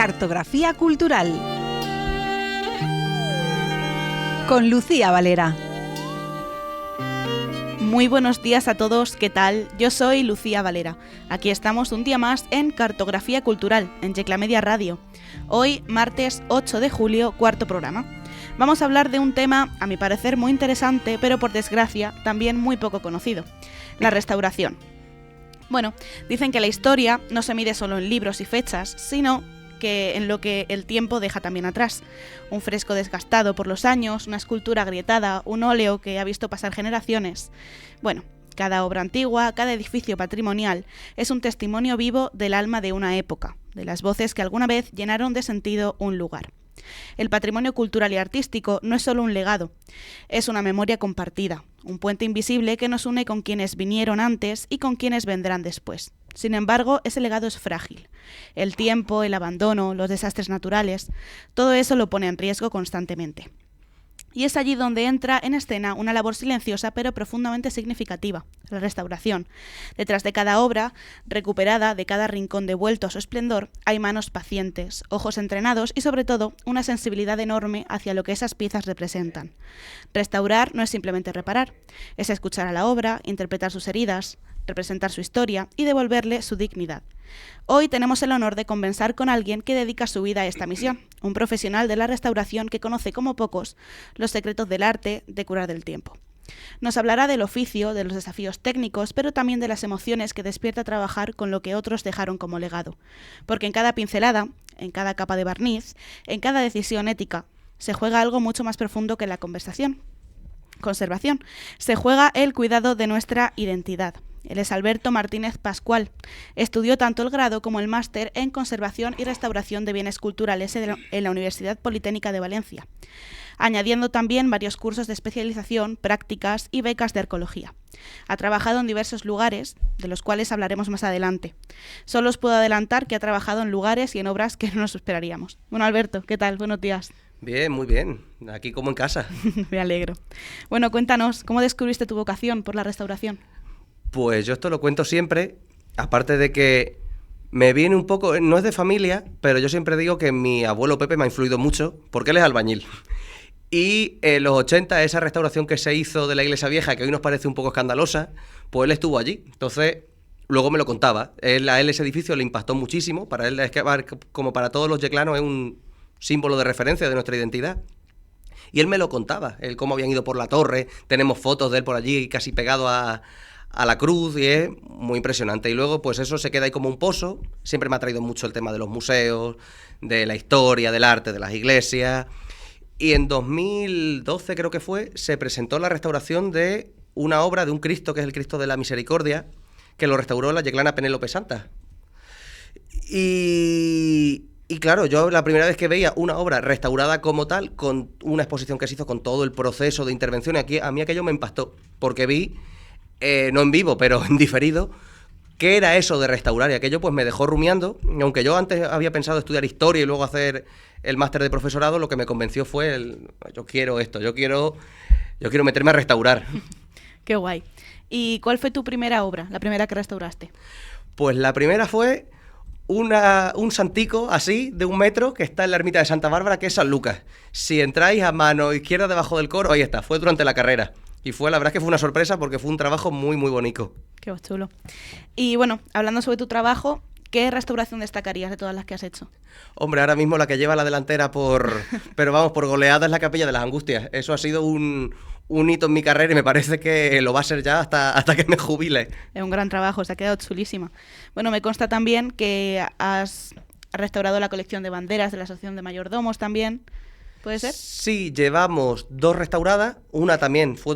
Cartografía cultural con Lucía Valera. Muy buenos días a todos, ¿qué tal? Yo soy Lucía Valera. Aquí estamos un día más en Cartografía Cultural, en Yecla Media Radio. Hoy, martes 8 de julio, cuarto programa. Vamos a hablar de un tema, a mi parecer, muy interesante, pero por desgracia, también muy poco conocido: la restauración. Bueno, dicen que la historia no se mide solo en libros y fechas, sino que en lo que el tiempo deja también atrás. Un fresco desgastado por los años, una escultura agrietada, un óleo que ha visto pasar generaciones. Bueno, cada obra antigua, cada edificio patrimonial es un testimonio vivo del alma de una época, de las voces que alguna vez llenaron de sentido un lugar. El patrimonio cultural y artístico no es solo un legado, es una memoria compartida, un puente invisible que nos une con quienes vinieron antes y con quienes vendrán después. Sin embargo, ese legado es frágil. El tiempo, el abandono, los desastres naturales, todo eso lo pone en riesgo constantemente. Y es allí donde entra en escena una labor silenciosa pero profundamente significativa: la restauración. Detrás de cada obra recuperada, de cada rincón devuelto a su esplendor, hay manos pacientes, ojos entrenados y sobre todo una sensibilidad enorme hacia lo que esas piezas representan. Restaurar no es simplemente reparar, es escuchar a la obra, interpretar sus heridas, representar su historia y devolverle su dignidad. Hoy tenemos el honor de conversar con alguien que dedica su vida a esta misión, un profesional de la restauración que conoce como pocos los secretos del arte de curar del tiempo. Nos hablará del oficio, de los desafíos técnicos, pero también de las emociones que despierta trabajar con lo que otros dejaron como legado. Porque en cada pincelada, en cada capa de barniz, en cada decisión ética, se juega algo mucho más profundo que la conservación. Se juega el cuidado de nuestra identidad. Él es Alberto Martínez Pascual. Estudió tanto el grado como el máster en Conservación y Restauración de Bienes Culturales en la Universidad Politécnica de Valencia, añadiendo también varios cursos de especialización, prácticas y becas de arqueología. Ha trabajado en diversos lugares, de los cuales hablaremos más adelante. Solo os puedo adelantar que ha trabajado en lugares y en obras que no nos esperaríamos. Bueno, Alberto, ¿qué tal? Buenos días. Bien, muy bien. Aquí como en casa. Me alegro. Bueno, cuéntanos, ¿cómo descubriste tu vocación por la restauración? Pues yo esto lo cuento siempre, aparte de que me viene un poco, no es de familia, pero yo siempre digo que mi abuelo Pepe me ha influido mucho, porque él es albañil. Y en los 80, esa restauración que se hizo de la iglesia vieja, que hoy nos parece un poco escandalosa, pues él estuvo allí. Entonces, luego me lo contaba. A él ese edificio le impactó muchísimo. Para él, es que, como para todos los yeclanos, es un símbolo de referencia de nuestra identidad. Y él me lo contaba, él cómo habían ido por la torre, tenemos fotos de él por allí casi pegado a la cruz, y es muy impresionante. Y luego pues eso se queda ahí como un pozo. Siempre me ha traído mucho el tema de los museos, de la historia, del arte, de las iglesias. Y en 2012 creo que fue, se presentó la restauración de una obra de un Cristo, que es el Cristo de la Misericordia, que lo restauró la yeclana Penélope Santa. Y claro, yo la primera vez que veía una obra restaurada como tal, con una exposición que se hizo con todo el proceso de intervención, a mí aquello me impactó, porque vi, no en vivo, pero en diferido, qué era eso de restaurar, y aquello pues me dejó rumiando. Aunque yo antes había pensado estudiar historia y luego hacer el máster de profesorado, lo que me convenció fue yo quiero esto, yo quiero meterme a restaurar. Qué guay. ¿Y cuál fue tu primera obra, la primera que restauraste? Pues la primera fue un santico así, de 1 metro, que está en la ermita de Santa Bárbara, que es San Lucas. Si entráis a mano izquierda debajo del coro, ahí está, fue durante la carrera. Y la verdad es que fue una sorpresa porque fue un trabajo muy, muy bonito. Qué chulo. Y bueno, hablando sobre tu trabajo, ¿qué restauración destacarías de todas las que has hecho? Hombre, ahora mismo la que lleva la delantera pero vamos, por goleada, es la Capilla de las Angustias. Eso ha sido un hito en mi carrera y me parece que lo va a ser ya hasta que me jubile. Es un gran trabajo, se ha quedado chulísima. Bueno, me consta también que has restaurado la colección de banderas de la Asociación de Mayordomos también. ¿Puede ser? Sí, llevamos 2 restauradas. Una también fue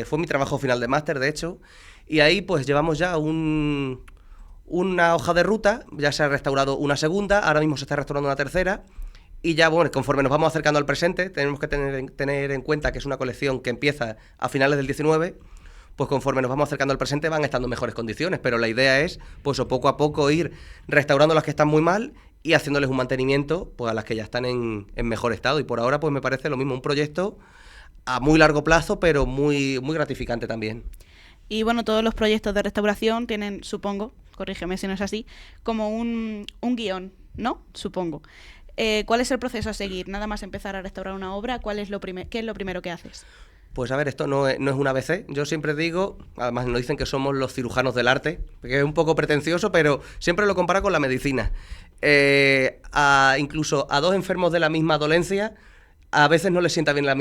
fue mi trabajo final de máster, de hecho. Y ahí pues llevamos ya una hoja de ruta. Ya se ha restaurado una segunda, ahora mismo se está restaurando una tercera. Y ya, bueno, conforme nos vamos acercando al presente, tenemos que tener en cuenta que es una colección que empieza a finales del 19, pues conforme nos vamos acercando al presente van estando en mejores condiciones, pero la idea es, pues poco a poco ir restaurando las que están muy mal y haciéndoles un mantenimiento pues a las que ya están en mejor estado. Y por ahora pues me parece lo mismo, un proyecto a muy largo plazo, pero muy, muy gratificante también. Y bueno, todos los proyectos de restauración tienen, supongo, corrígeme si no es así, como un guión, ¿no? Supongo. ¿Cuál es el proceso a seguir? Nada más empezar a restaurar una obra, ¿qué es lo primero que haces? Pues a ver, esto no es un ABC. Yo siempre digo, además nos dicen que somos los cirujanos del arte, que es un poco pretencioso, pero siempre lo comparo con la medicina. Incluso a dos enfermos de la misma dolencia, a veces no les sienta bien el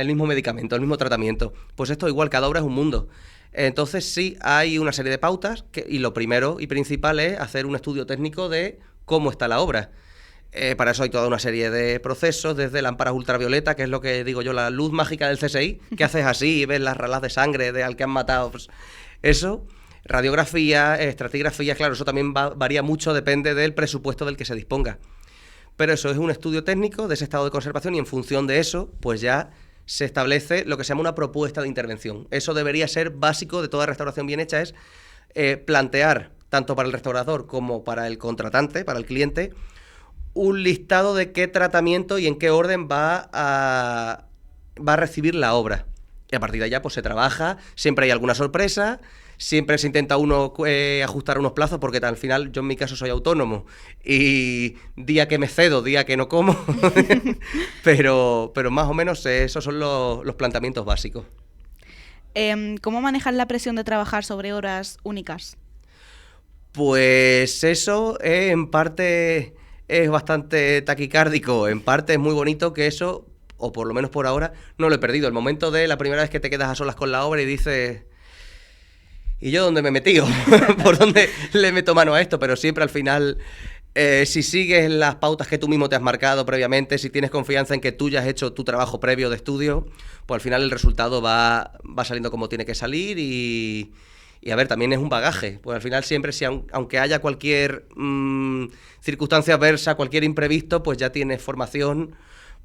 mismo medicamento, el mismo tratamiento. Pues esto igual, cada obra es un mundo. Entonces sí, hay una serie de pautas y lo primero y principal es hacer un estudio técnico de cómo está la obra. Para eso hay toda una serie de procesos, desde lámparas ultravioleta, que es lo que digo yo, la luz mágica del CSI, que haces así y ves las ralas de sangre al que han matado. Pues eso, radiografía, estratigrafía, claro, eso también varía mucho, depende del presupuesto del que se disponga. Pero eso es un estudio técnico de ese estado de conservación y en función de eso, pues ya se establece lo que se llama una propuesta de intervención. Eso debería ser básico de toda restauración bien hecha, es plantear, tanto para el restaurador como para el contratante, para el cliente, un listado de qué tratamiento y en qué orden va a recibir la obra. Y a partir de allá pues se trabaja, siempre hay alguna sorpresa, siempre se intenta uno ajustar unos plazos, porque al final yo en mi caso soy autónomo y día que me cedo, día que no como, pero más o menos esos son los planteamientos básicos. ¿Cómo manejas la presión de trabajar sobre horas únicas? Pues eso en parte es bastante taquicárdico, en parte es muy bonito que eso, o por lo menos por ahora, no lo he perdido. El momento de la primera vez que te quedas a solas con la obra y dices, ¿y yo dónde me he metido? ¿Por dónde le meto mano a esto? Pero siempre al final, si sigues las pautas que tú mismo te has marcado previamente, si tienes confianza en que tú ya has hecho tu trabajo previo de estudio, pues al final el resultado va saliendo como tiene que salir y a ver, también es un bagaje, pues al final siempre, aunque haya cualquier circunstancia adversa, cualquier imprevisto, pues ya tienes formación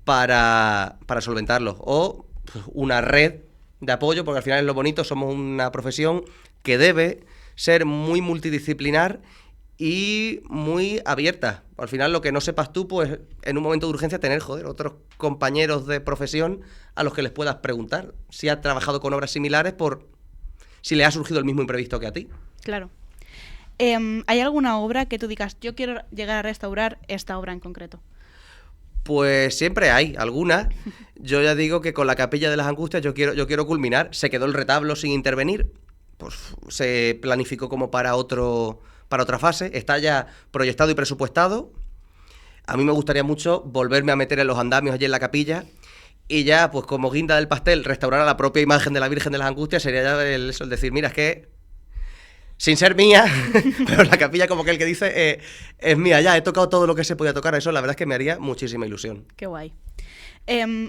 para solventarlo. O una red de apoyo, porque al final es lo bonito, somos una profesión que debe ser muy multidisciplinar y muy abierta. Al final lo que no sepas tú, pues en un momento de urgencia tener, otros compañeros de profesión a los que les puedas preguntar si has trabajado con obras similares si le ha surgido el mismo imprevisto que a ti. Claro. ¿Hay alguna obra que tú digas, yo quiero llegar a restaurar esta obra en concreto? Pues siempre hay algunas. Yo ya digo que con la Capilla de las Angustias yo quiero culminar. Se quedó el retablo sin intervenir, pues se planificó como para otra fase. Está ya proyectado y presupuestado. A mí me gustaría mucho volverme a meter en los andamios allí en la capilla. Y ya, pues como guinda del pastel, restaurar a la propia imagen de la Virgen de las Angustias sería ya el decir, mira, es que, sin ser mía, pero la capilla como que el que dice, es mía, ya he tocado todo lo que se podía tocar. Eso la verdad es que me haría muchísima ilusión. Qué guay.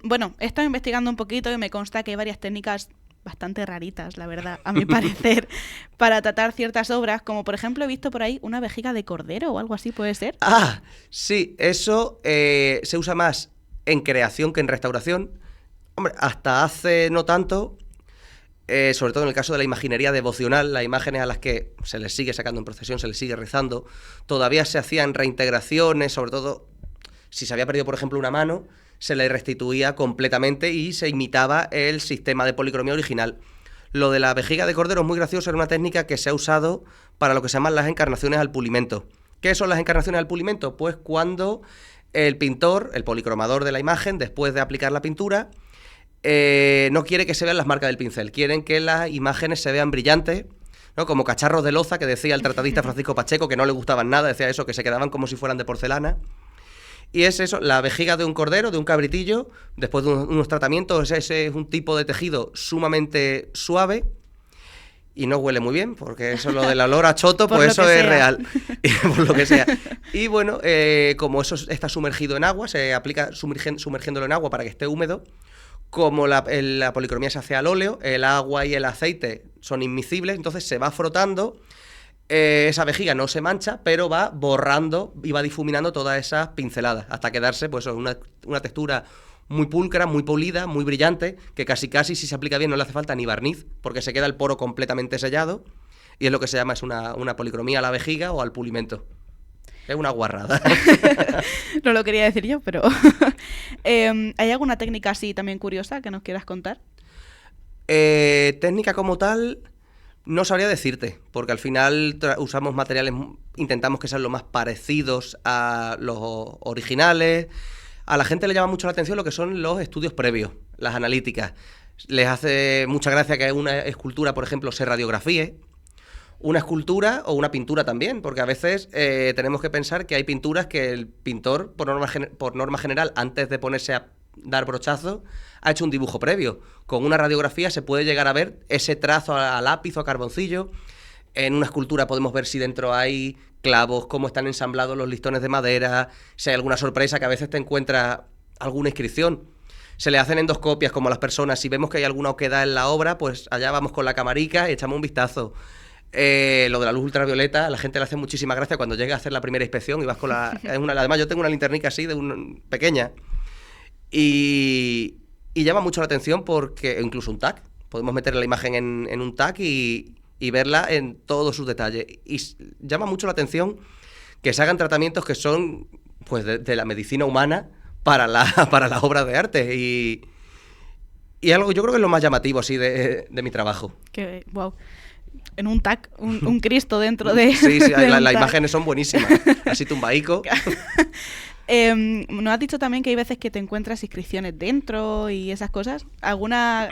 Bueno, he estado investigando un poquito y me consta que hay varias técnicas bastante raritas, la verdad, a mi parecer, para tratar ciertas obras, como por ejemplo he visto por ahí una vejiga de cordero o algo así, ¿puede ser? Ah, sí, eso se usa más en creación que en restauración. Hombre, hasta hace no tanto, sobre todo en el caso de la imaginería devocional, las imágenes a las que se les sigue sacando en procesión, se les sigue rezando, todavía se hacían reintegraciones, sobre todo si se había perdido, por ejemplo, una mano, se le restituía completamente y se imitaba el sistema de policromía original. Lo de la vejiga de cordero es muy gracioso, era una técnica que se ha usado para lo que se llaman las encarnaciones al pulimento. ¿Qué son las encarnaciones al pulimento? Pues cuando el pintor, el policromador de la imagen, después de aplicar la pintura, no quiere que se vean las marcas del pincel, quieren que las imágenes se vean brillantes, ¿no? Como cacharros de loza, que decía el tratadista Francisco Pacheco, que no le gustaban nada, decía eso, que se quedaban como si fueran de porcelana. Y es eso, la vejiga de un cordero, de un cabritillo, después de unos tratamientos, ese es un tipo de tejido sumamente suave y no huele muy bien, porque eso lo del olor a choto, pues eso es real, por lo que sea. Y bueno, como eso está sumergido en agua, se aplica sumergiéndolo en agua para que esté húmedo. Como la policromía se hace al óleo, el agua y el aceite son inmiscibles, entonces se va frotando. Esa vejiga no se mancha, pero va borrando y va difuminando todas esas pinceladas hasta quedarse pues una textura muy pulcra, muy pulida, muy brillante, que casi si se aplica bien no le hace falta ni barniz, porque se queda el poro completamente sellado, y es lo que se llama una policromía a la vejiga o al pulimento. Es una guarrada. No lo quería decir yo, pero ¿hay alguna técnica así también curiosa que nos quieras contar? Técnica como tal, No sabría decirte, porque al final usamos materiales, intentamos que sean lo más parecidos a los originales. A la gente le llama mucho la atención lo que son los estudios previos, las analíticas. Les hace mucha gracia que una escultura, por ejemplo, se radiografíe. Una escultura o una pintura también, porque a veces tenemos que pensar que hay pinturas que el pintor, por norma general, antes de ponerse a dar brochazo, ha hecho un dibujo previo. Con una radiografía se puede llegar a ver ese trazo a lápiz o a carboncillo. En una escultura podemos ver si dentro hay clavos, cómo están ensamblados los listones de madera, si hay alguna sorpresa que a veces te encuentras alguna inscripción. Se le hacen endoscopias como a las personas. Si vemos que hay alguna oquedad en la obra, pues allá vamos con la camarica y echamos un vistazo. Lo de la luz ultravioleta, a la gente le hace muchísima gracia cuando llega a hacer la primera inspección y vas con la... además yo tengo una linternica así, pequeña, y llama mucho la atención porque... incluso un TAC. Podemos meter la imagen en un TAC y verla en todos sus detalles. Y llama mucho la atención que se hagan tratamientos que son pues de la medicina humana para las obras de arte. Y algo, yo creo que es lo más llamativo así de mi trabajo. Que, wow. En un TAC, un Cristo dentro de... Sí, las imágenes son buenísimas. Así tumbaico. Nos has dicho también que hay veces que te encuentras inscripciones dentro y esas cosas. ¿Alguna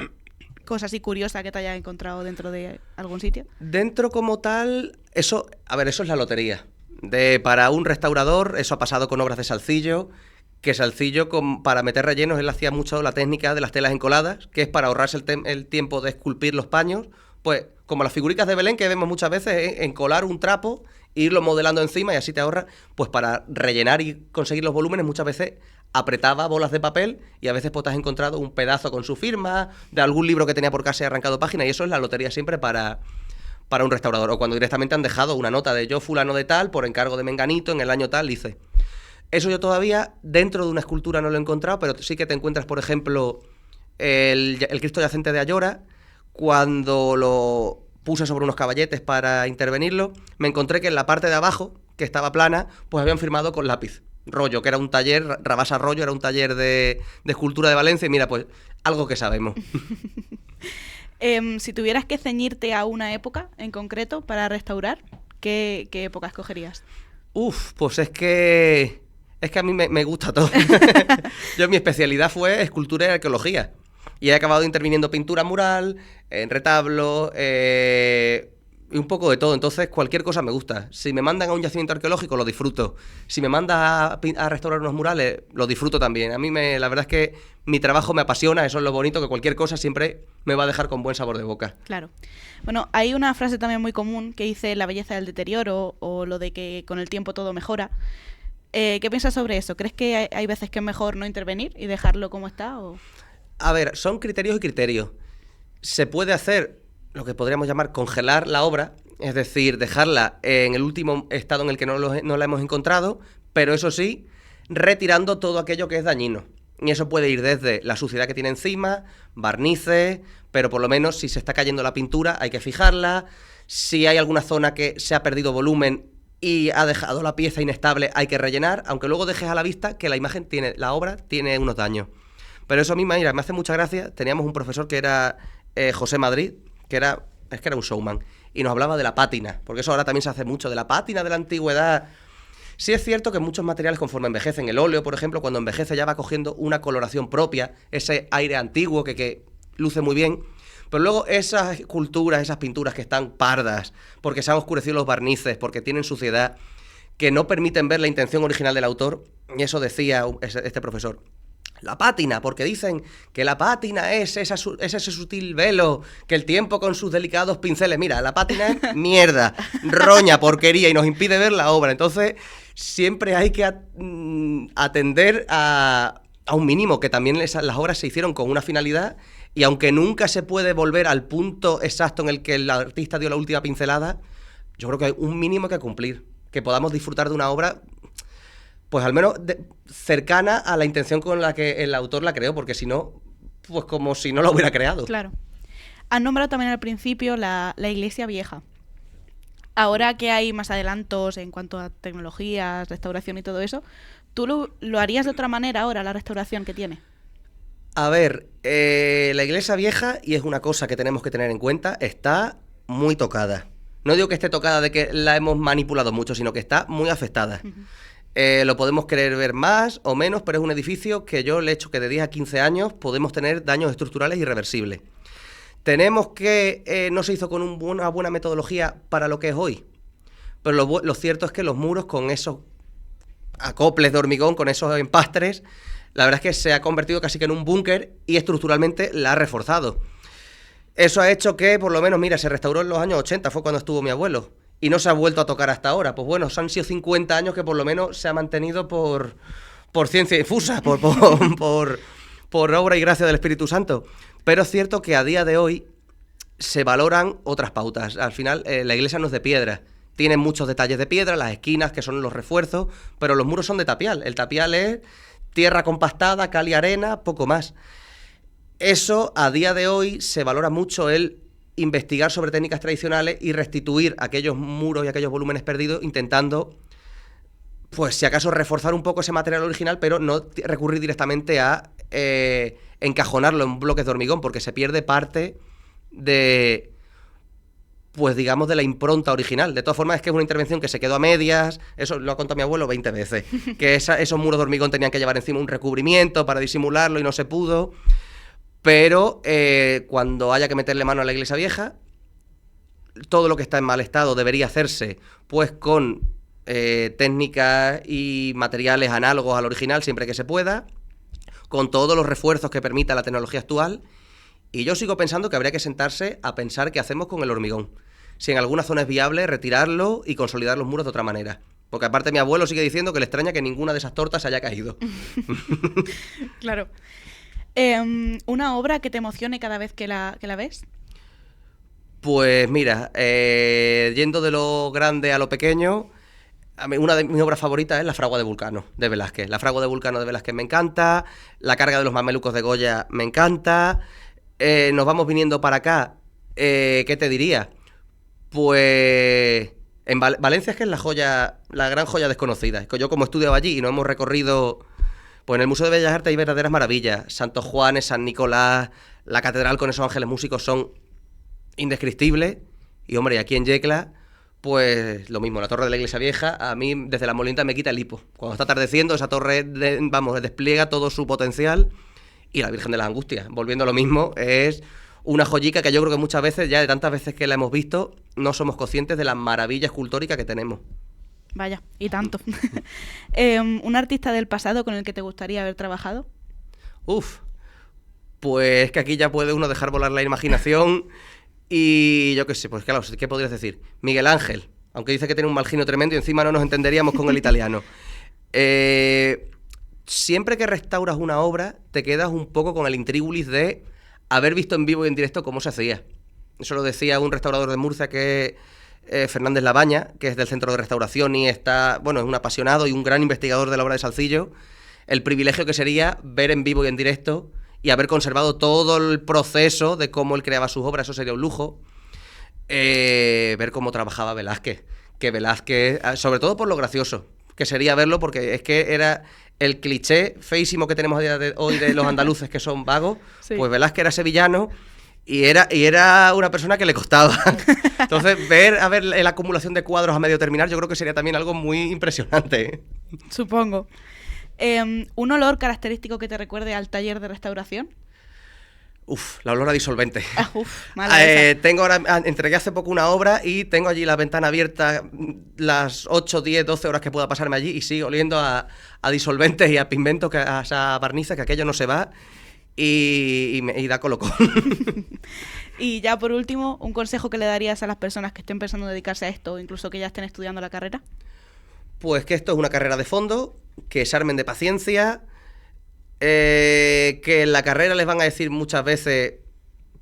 cosa así curiosa que te hayas encontrado dentro de algún sitio? Dentro como tal, eso es la lotería. Para un restaurador, eso ha pasado con obras de Salcillo, que Salcillo, para meter rellenos, él hacía mucho la técnica de las telas encoladas, que es para ahorrarse el tiempo de esculpir los paños, pues como las figuritas de Belén que vemos muchas veces, encolar un trapo, irlo modelando encima y así te ahorra, pues para rellenar y conseguir los volúmenes muchas veces apretaba bolas de papel y a veces pues te has encontrado un pedazo con su firma, de algún libro que tenía por casa y arrancado página, y eso es la lotería siempre para un restaurador, o cuando directamente han dejado una nota de yo fulano de tal, por encargo de menganito, en el año tal, hice. Eso yo todavía dentro de una escultura no lo he encontrado, pero sí que te encuentras, por ejemplo, el Cristo yacente de Ayora. Cuando lo puse sobre unos caballetes para intervenirlo, me encontré que en la parte de abajo, que estaba plana, pues habían firmado con lápiz. Rollo, que era un taller, Rabasa Rollo, era un taller de escultura de Valencia, y mira, pues algo que sabemos. Si tuvieras que ceñirte a una época en concreto para restaurar, ¿qué época escogerías? Pues es que a mí me gusta todo. Mi especialidad fue escultura y arqueología. Y he acabado interviniendo pintura mural, en retablo, y un poco de todo. Entonces, cualquier cosa me gusta. Si me mandan a un yacimiento arqueológico, lo disfruto. Si me mandan a restaurar unos murales, lo disfruto también. A mí, la verdad es que mi trabajo me apasiona. Eso es lo bonito, que cualquier cosa siempre me va a dejar con buen sabor de boca. Claro. Bueno, hay una frase también muy común que dice la belleza del deterioro, o lo de que con el tiempo todo mejora. ¿Qué piensas sobre eso? ¿Crees que hay veces que es mejor no intervenir y dejarlo como está? ¿O? A ver, son criterios y criterios. Se puede hacer lo que podríamos llamar congelar la obra, es decir, dejarla en el último estado en el que no la hemos encontrado, pero eso sí, retirando todo aquello que es dañino. Y eso puede ir desde la suciedad que tiene encima, barnices, pero por lo menos si se está cayendo la pintura hay que fijarla. Si hay alguna zona que se ha perdido volumen y ha dejado la pieza inestable, hay que rellenar, aunque luego dejes a la vista que la obra tiene unos daños. Pero eso a mí, mira, me hace mucha gracia. Teníamos un profesor que era José Madrid, que era un showman, y nos hablaba de la pátina, porque eso ahora también se hace mucho, de la pátina de la antigüedad. Sí es cierto que muchos materiales, conforme envejecen, el óleo, por ejemplo, cuando envejece ya va cogiendo una coloración propia, ese aire antiguo que luce muy bien, pero luego esas esculturas, esas pinturas que están pardas, porque se han oscurecido los barnices, porque tienen suciedad, que no permiten ver la intención original del autor, y eso decía este profesor. La pátina, porque dicen que la pátina es ese sutil velo, que el tiempo con sus delicados pinceles... Mira, la pátina es mierda, roña, porquería, y nos impide ver la obra. Entonces, siempre hay que atender a un mínimo, que también las obras se hicieron con una finalidad, y aunque nunca se puede volver al punto exacto en el que el artista dio la última pincelada, yo creo que hay un mínimo que cumplir, que podamos disfrutar de una obra... pues al menos cercana a la intención con la que el autor la creó, porque si no, pues como si no la hubiera creado. Claro. Has nombrado también al principio la iglesia vieja. Ahora que hay más adelantos en cuanto a tecnologías, restauración y todo eso, ¿tú lo harías de otra manera ahora, la restauración que tiene? A ver, la iglesia vieja, y es una cosa que tenemos que tener en cuenta, está muy tocada. No digo que esté tocada de que la hemos manipulado mucho, sino que está muy afectada. Lo podemos querer ver más o menos, pero es un edificio que yo le he hecho que de 10 a 15 años podemos tener daños estructurales irreversibles. Tenemos que... no se hizo con una buena metodología para lo que es hoy. Pero lo cierto es que los muros con esos acoples de hormigón, con esos empastres, la verdad es que se ha convertido casi que en un búnker y estructuralmente la ha reforzado. Eso ha hecho que, por lo menos, mira, se restauró en los años 80, fue cuando estuvo mi abuelo, y no se ha vuelto a tocar hasta ahora. Pues bueno, han sido 50 años que por lo menos se ha mantenido por ciencia difusa, por obra y gracia del Espíritu Santo. Pero es cierto que a día de hoy se valoran otras pautas. Al final, la iglesia no es de piedra. Tiene muchos detalles de piedra, las esquinas, que son los refuerzos, pero los muros son de tapial. El tapial es tierra compactada, cal y arena, poco más. Eso, a día de hoy, se valora mucho el investigar sobre técnicas tradicionales y restituir aquellos muros y aquellos volúmenes perdidos, intentando, pues si acaso, reforzar un poco ese material original, pero no recurrir directamente a encajonarlo en bloques de hormigón, porque se pierde parte de, pues digamos, de la impronta original. De todas formas, es que es una intervención que se quedó a medias, eso lo ha contado mi abuelo 20 veces, que esos muros de hormigón tenían que llevar encima un recubrimiento para disimularlo y no se pudo. Pero cuando haya que meterle mano a la iglesia vieja, todo lo que está en mal estado debería hacerse pues con técnicas y materiales análogos al original siempre que se pueda, con todos los refuerzos que permita la tecnología actual. Y yo sigo pensando que habría que sentarse a pensar qué hacemos con el hormigón. Si en alguna zona es viable, retirarlo y consolidar los muros de otra manera. Porque aparte mi abuelo sigue diciendo que le extraña que ninguna de esas tortas se haya caído. Claro. ¿Una obra que te emocione cada vez que la ves? Pues mira, yendo de lo grande a lo pequeño, a mí una de mis obras favoritas es La fragua de Vulcano, de Velázquez. La fragua de Vulcano de Velázquez me encanta, La carga de los mamelucos de Goya me encanta. Nos vamos viniendo para acá, ¿qué te diría? Pues en Valencia es que es la joya, la gran joya desconocida. Yo como estudiaba allí y no hemos recorrido... Pues en el Museo de Bellas Artes hay verdaderas maravillas. Santo Juanes, San Nicolás, la catedral con esos ángeles músicos son indescriptibles. Y hombre, aquí en Yecla, pues lo mismo, la torre de la iglesia vieja, a mí desde la Molinta me quita el hipo. Cuando está atardeciendo, esa torre, despliega todo su potencial. Y la Virgen de las Angustias, volviendo a lo mismo, es una joyica que yo creo que muchas veces, ya de tantas veces que la hemos visto, no somos conscientes de la maravilla escultórica que tenemos. Vaya, y tanto. ¿Un artista del pasado con el que te gustaría haber trabajado? Pues que aquí ya puede uno dejar volar la imaginación y yo qué sé, pues claro, ¿qué podrías decir? Miguel Ángel, aunque dice que tiene un mal genio tremendo y encima no nos entenderíamos con el italiano. Siempre que restauras una obra, te quedas un poco con el intríngulis de haber visto en vivo y en directo cómo se hacía. Eso lo decía un restaurador de Murcia que Fernández Labaña, que es del Centro de Restauración y está, bueno, es un apasionado y un gran investigador de la obra de Salcillo, el privilegio que sería ver en vivo y en directo y haber conservado todo el proceso de cómo él creaba sus obras, eso sería un lujo. Ver cómo trabajaba Velázquez, que Velázquez, sobre todo por lo gracioso, que sería verlo porque es que era el cliché feísimo que tenemos a día de hoy de los andaluces que son vagos, sí. Pues Velázquez era sevillano. Y era una persona que le costaba. Entonces, ver la acumulación de cuadros a medio terminar, yo creo que sería también algo muy impresionante. Supongo. ¿Un olor característico que te recuerde al taller de restauración? La olor a disolvente. Mala esa. Tengo ahora, entregué hace poco una obra y tengo allí la ventana abierta las 8, 10, 12 horas que pueda pasarme allí y sigo oliendo a disolventes y a pigmento, a esa barniza, que aquello no se va. Y da colocón. Y ya por último, un consejo que le darías a las personas que estén pensando en dedicarse a esto o incluso que ya estén estudiando la carrera. Pues que esto es una carrera de fondo, que se armen de paciencia, que en la carrera les van a decir muchas veces,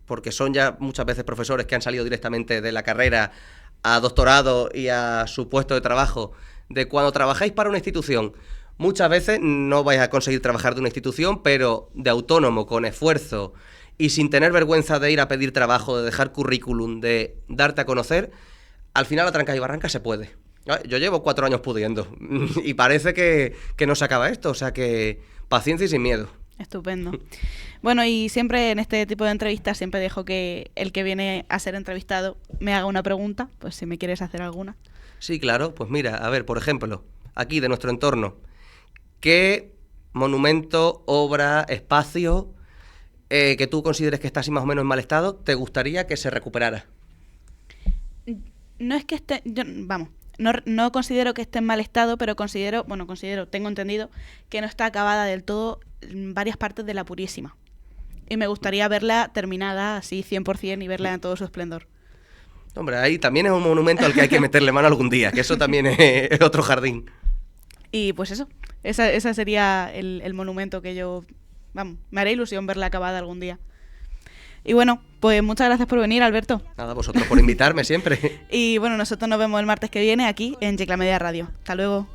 porque son ya muchas veces profesores que han salido directamente de la carrera a doctorado y a su puesto de trabajo, de cuando trabajáis para una institución, muchas veces no vais a conseguir trabajar de una institución, pero de autónomo, con esfuerzo y sin tener vergüenza de ir a pedir trabajo, de dejar currículum, de darte a conocer, al final a trancas y barrancas se puede. Yo llevo 4 años pudiendo y parece que no se acaba esto, o sea que paciencia y sin miedo. Estupendo. Bueno, y siempre en este tipo de entrevistas siempre dejo que el que viene a ser entrevistado me haga una pregunta, pues si me quieres hacer alguna. Sí, claro. Pues mira, a ver, por ejemplo, aquí de nuestro entorno, ¿qué monumento, obra, espacio que tú consideres que está así más o menos en mal estado te gustaría que se recuperara? No es que esté, no considero que esté en mal estado, pero tengo entendido que no está acabada del todo en varias partes de la Purísima. Y me gustaría verla terminada así 100% y verla en todo su esplendor. Hombre, ahí también es un monumento al que hay que meterle mano algún día, que eso también es otro jardín. Y pues eso, esa sería el monumento que yo, me haré ilusión verla acabada algún día. Y bueno, pues muchas gracias por venir, Alberto. Nada, vosotros por invitarme siempre. Y bueno, nosotros nos vemos el martes que viene aquí en Yecla Media Radio. Hasta luego.